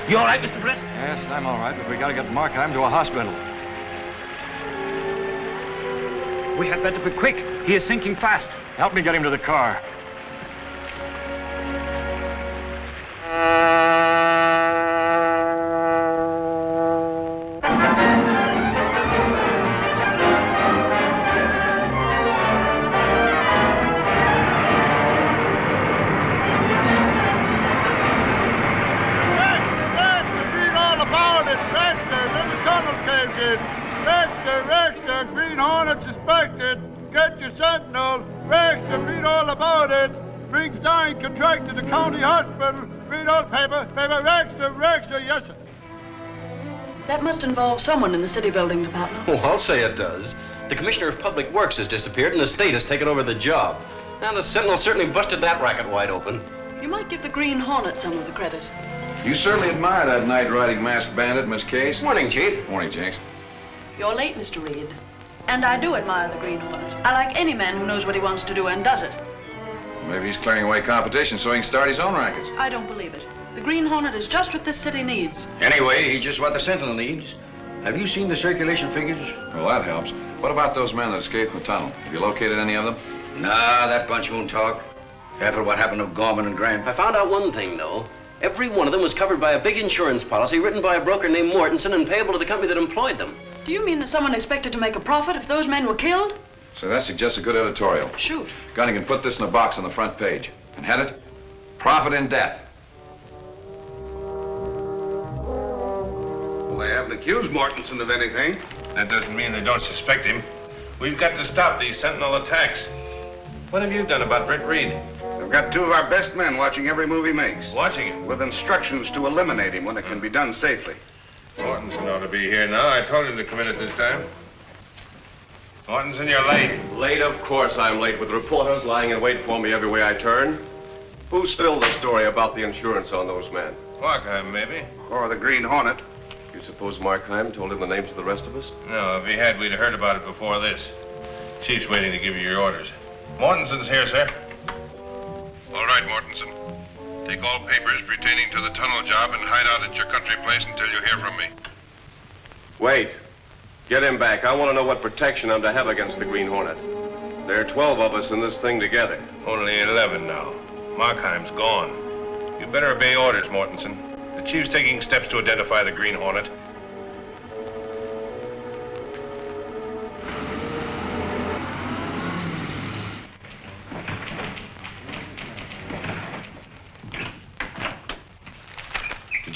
You all right, Mr. Brett? Yes, I'm all right, but we gotta get Markheim to a hospital. We had better be quick. He is sinking fast. Help me get him to the car. Green Hornet suspected. Get your sentinel. Register, read all about it. Briggs dying contracted to county hospital. Read all paper. Register, yes, sir. That must involve someone in the city building department. Oh, I'll say it does. The Commissioner of Public Works has disappeared and the state has taken over the job. And the Sentinel certainly busted that racket wide open. You might give the Green Hornet some of the credit. You certainly admire that night-riding masked bandit, Miss Case. Morning, Chief. Morning, Jinx. You're late, Mr. Reed. And I do admire the Green Hornet. I like any man who knows what he wants to do and does it. Maybe he's clearing away competition so he can start his own rackets. I don't believe it. The Green Hornet is just what this city needs. Anyway, he's just what the Sentinel needs. Have you seen the circulation figures? Well, that helps. What about those men that escaped from the tunnel? Have you located any of them? Nah, that bunch won't talk. After what happened to Gorman and Grant. I found out one thing, though. Every one of them was covered by a big insurance policy written by a broker named Mortensen and payable to the company that employed them. Do you mean that someone expected to make a profit if those men were killed? So that suggests a good editorial. Shoot. Gunny can put this in a box on the front page. And head it, Profit in Death. Well, they haven't accused Mortensen of anything. That doesn't mean they don't suspect him. We've got to stop these Sentinel attacks. What have you done about Brett Reed? They've got two of our best men watching every move he makes. Watching him? With instructions to eliminate him when it can be done safely. Mortensen ought to be here now. I told him to come in at this time. Mortensen, you're late. Late, of course I'm late, with reporters lying in wait for me every way I turn. Who spilled the story about the insurance on those men? Markheim, maybe. Or the Green Hornet. You suppose Markheim told him the names of the rest of us? No, if he had, we'd have heard about it before this. Chief's waiting to give you your orders. Mortensen's here, sir. All right, Mortensen. Take all papers pertaining to the tunnel job and hide out at your country place until you hear from me. Wait. Get him back. I want to know what protection I'm to have against the Green Hornet. There are 12 of us in this thing together. Only 11 now. Markheim's gone. You better obey orders, Mortensen. The chief's taking steps to identify the Green Hornet.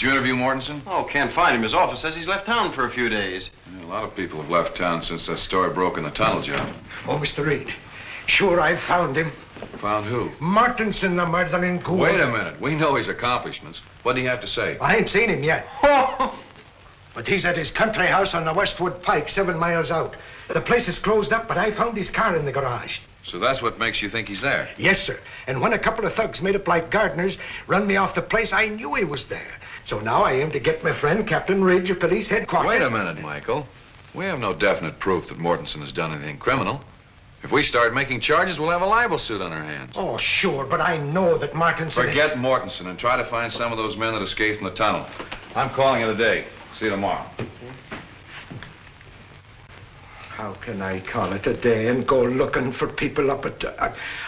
Did you interview Mortensen? Oh, can't find him. His office says he's left town for a few days. Yeah, a lot of people have left town since that story broke in the tunnel job. Oh, Mr. Reed. Sure, I've found him. Found who? Mortensen, the murdering ghoul. Wait a minute. We know his accomplishments. What do you have to say? I ain't seen him yet. But he's at his country house on the Westwood Pike, 7 miles out. The place is closed up, but I found his car in the garage. So that's what makes you think he's there? Yes, sir. And when a couple of thugs made up like gardeners run me off the place, I knew he was there. So now I aim to get my friend, Captain Ridge, of police headquarters. Wait a minute, Michael. We have no definite proof that Mortensen has done anything criminal. If we start making charges, we'll have a libel suit on our hands. Oh, sure, but I know that Mortensen... Forget Mortensen and try to find some of those men that escaped from the tunnel. I'm calling it a day. See you tomorrow. How can I call it a day and go looking for people up at...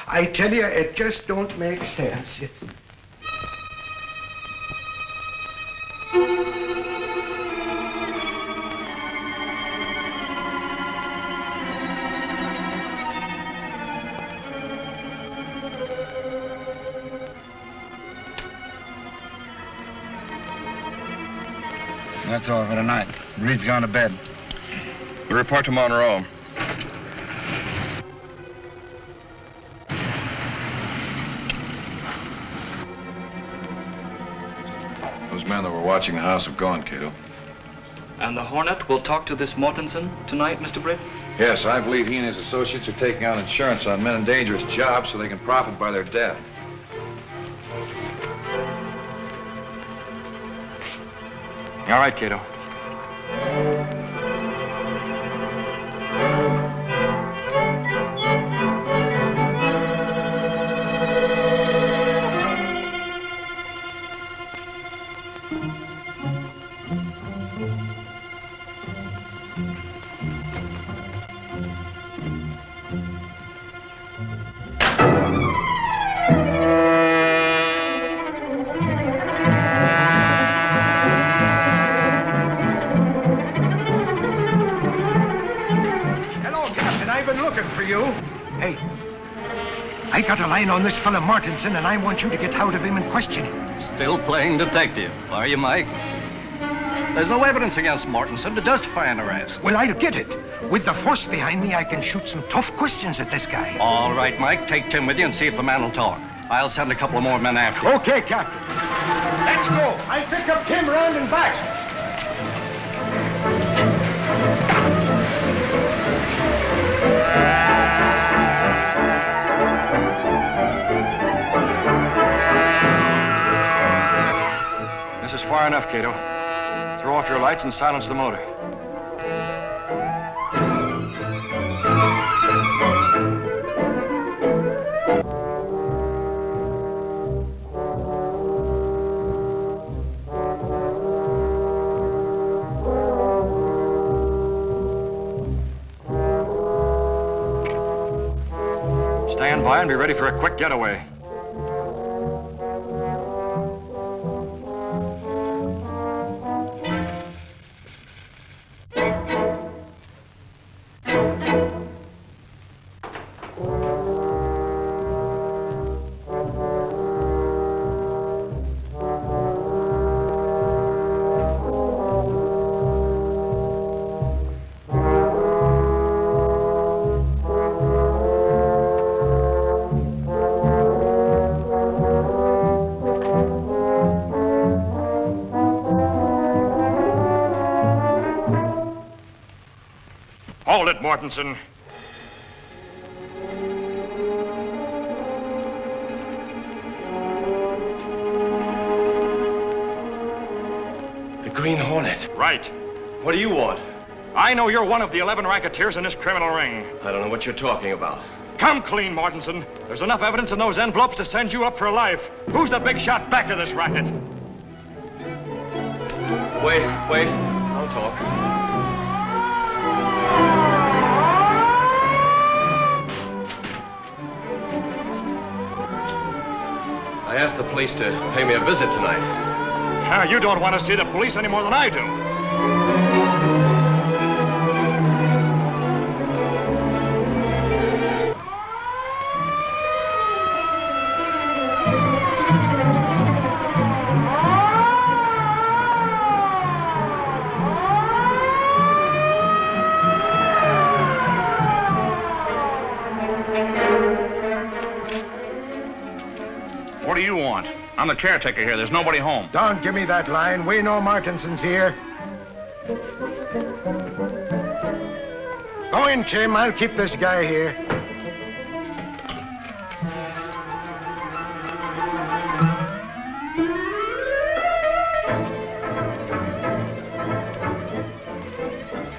I tell you, it just don't make sense. That's all for tonight. Reed's gone to bed. We report to Monroe. Those men that were watching the house have gone, Cato. And the Hornet will talk to this Mortensen tonight, Mr. Britt? Yes, I believe he and his associates are taking out insurance on men in dangerous jobs so they can profit by their death. All right, Cato. I got a line on this fella Mortensen, and I want you to get hold of him and question him. Still playing detective, are you, Mike? There's no evidence against Mortensen to justify an arrest. Well, I'll get it. With the force behind me, I can shoot some tough questions at this guy. All right, Mike. Take Tim with you and see if the man will talk. I'll send a couple of more men after you. Okay, Captain. Let's go. I'll pick up Tim round and back. This is far enough, Cato. Throw off your lights and silence the motor. Stand by and be ready for a quick getaway. Hold it, Mortensen. The Green Hornet. Right. What do you want? I know you're one of the 11 racketeers in this criminal ring. I don't know what you're talking about. Come clean, Mortensen. There's enough evidence in those envelopes to send you up for life. Who's the big shot back of this racket? Wait. Don't talk. I asked the police to pay me a visit tonight. You don't want to see the police any more than I do. What do you want? I'm the caretaker here. There's nobody home. Don't give me that line. We know Martinson's here. Go in, Jim. I'll keep this guy here.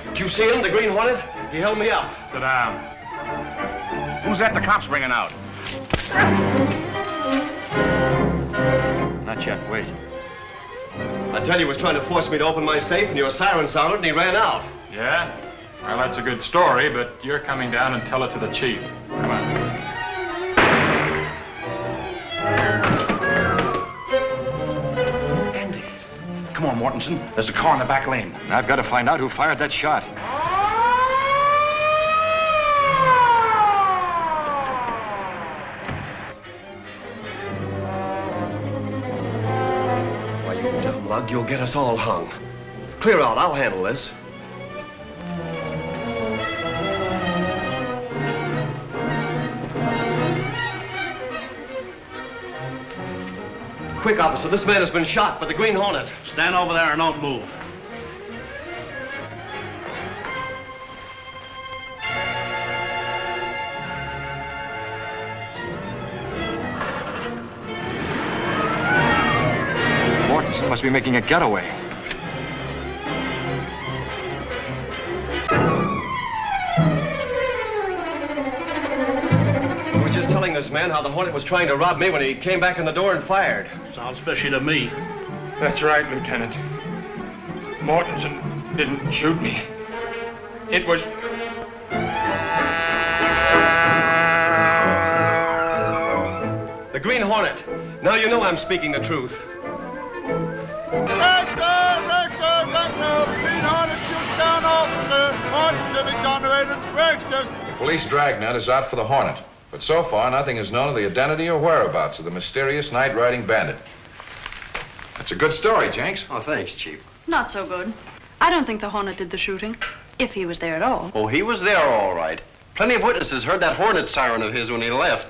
Did you see him, the Green Hornet? He held me up. Sit down. Who's that the cops bringing out? Not yet. Wait. I tell you, he was trying to force me to open my safe, and your siren sounded, and he ran out. Yeah? Well, that's a good story, but you're coming down and tell it to the chief. Come on. Andy. Come on, Mortensen. There's a car in the back lane. I've got to find out who fired that shot. Why, you dumb lug, you'll get us all hung. Clear out. I'll handle this. Quick, officer. This man has been shot by the Green Hornet. Stand over there and don't move. Mortensen must be making a getaway. We were just telling this man how the Hornet was trying to rob me when he came back in the door and fired. Sounds fishy to me. That's right, Lieutenant. Mortensen didn't shoot me. It was... The Green Hornet. Now you know I'm speaking the truth. Rexter, sentinel. Green Hornet shoots down officer. Mortensen exonerated. Rexter. The police dragnet is out for the Hornet. But so far, nothing is known of the identity or whereabouts of the mysterious night-riding bandit. That's a good story, Jenks. Oh, thanks, Chief. Not so good. I don't think the Hornet did the shooting, if he was there at all. Oh, he was there all right. Plenty of witnesses heard that Hornet siren of his when he left.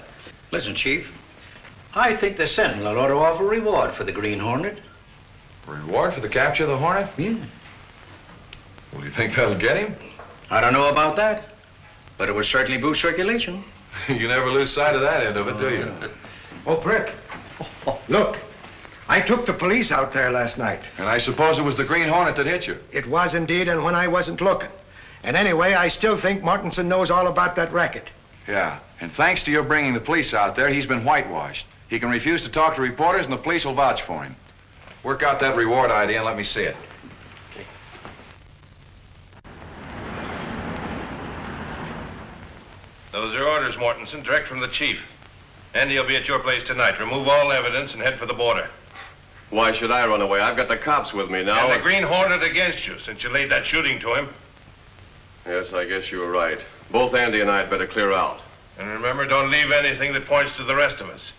Listen, Chief. I think the Sentinel ought to offer a reward for the Green Hornet. A reward for the capture of the Hornet? Yeah. Well, do you think that'll get him? I don't know about that, but it would certainly boost circulation. You never lose sight of that end of it, do you? Oh, Britt. Look. I took the police out there last night. And I suppose it was the Green Hornet that hit you? It was indeed, and when I wasn't looking. And anyway, I still think Mortensen knows all about that racket. Yeah, and thanks to your bringing the police out there, he's been whitewashed. He can refuse to talk to reporters, and the police will vouch for him. Work out that reward idea and let me see it. Those are orders, Mortensen, direct from the chief. Andy will be at your place tonight. Remove all evidence and head for the border. Why should I run away? I've got the cops with me now. And the Green Hornet against you, since you laid that shooting to him. Yes, I guess you were right. Both Andy and I had better clear out. And remember, don't leave anything that points to the rest of us.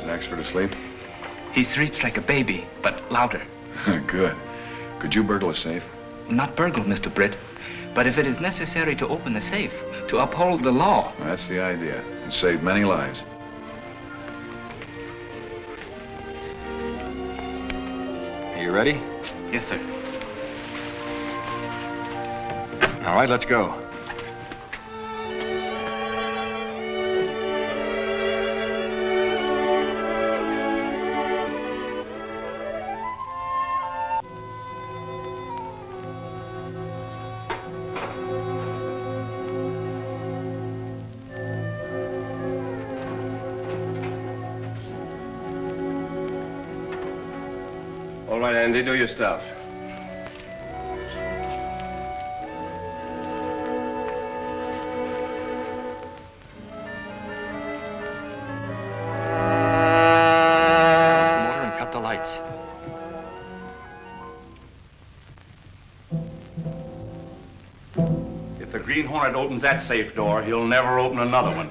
Is Expert asleep? He sleeps like a baby, but louder. Good. Could you burgle a safe? Not burgle, Mr. Britt. But if it is necessary to open the safe, to uphold the law. That's the idea. And save many lives. Are you ready? Yes, sir. All right, let's go. All right, Andy, do your stuff. Motor and cut the lights. If the Green Hornet opens that safe door, he'll never open another one.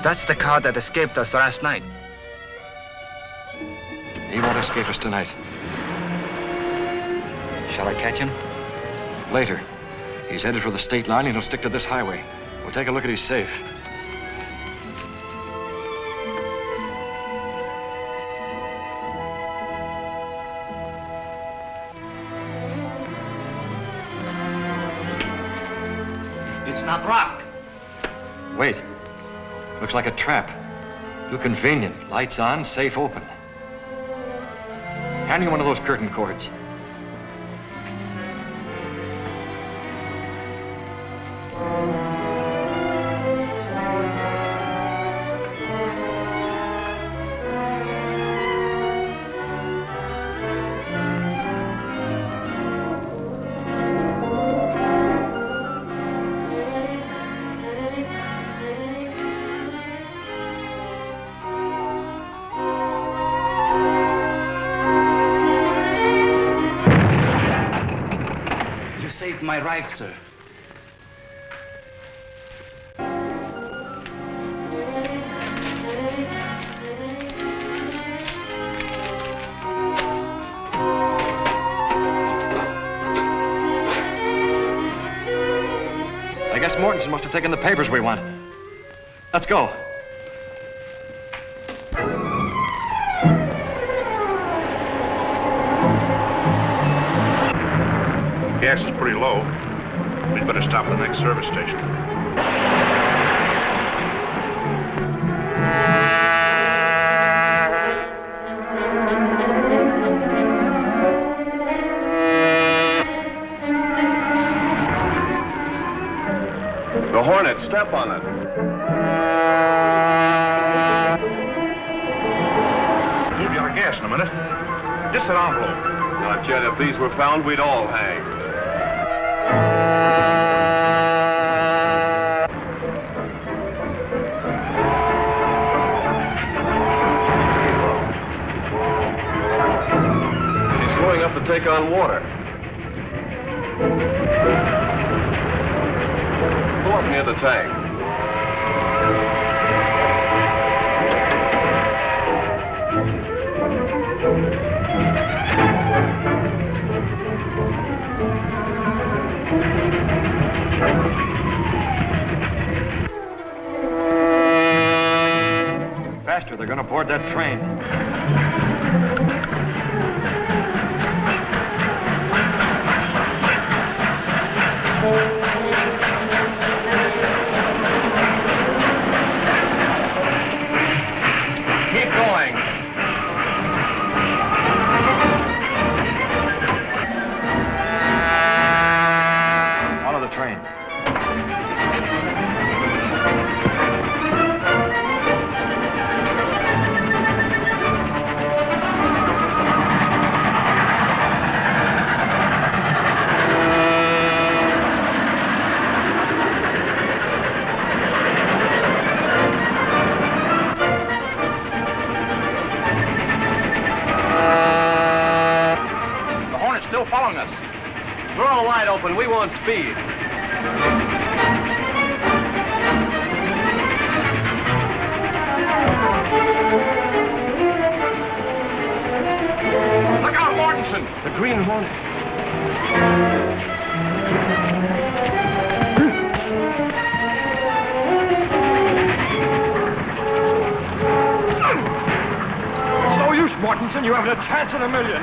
That's the car that escaped us last night. He won't escape us tonight. Shall I catch him? Later. He's headed for the state line and he'll stick to this highway. We'll take a look at his safe. It's not rocked. Wait. Looks like a trap. Too convenient. Lights on, safe open. Hand me one of those curtain cords. My life, sir. I guess Mortensen must have taken the papers we want. Let's go. Gas is pretty low. We'd better stop at the next service station. The Hornet, step on it. We'll be out of gas in a minute. Just an envelope. Not yet. If these were found, we'd all hang. She's slowing up to take on water. Pull up near the tank. Faster, they're gonna board that train. Keep going. Follow the train. Still following us. We're all wide open. We want speed. Look out, Mortensen! The Green Hornet. It's no use, Mortensen. You haven't a chance in a million.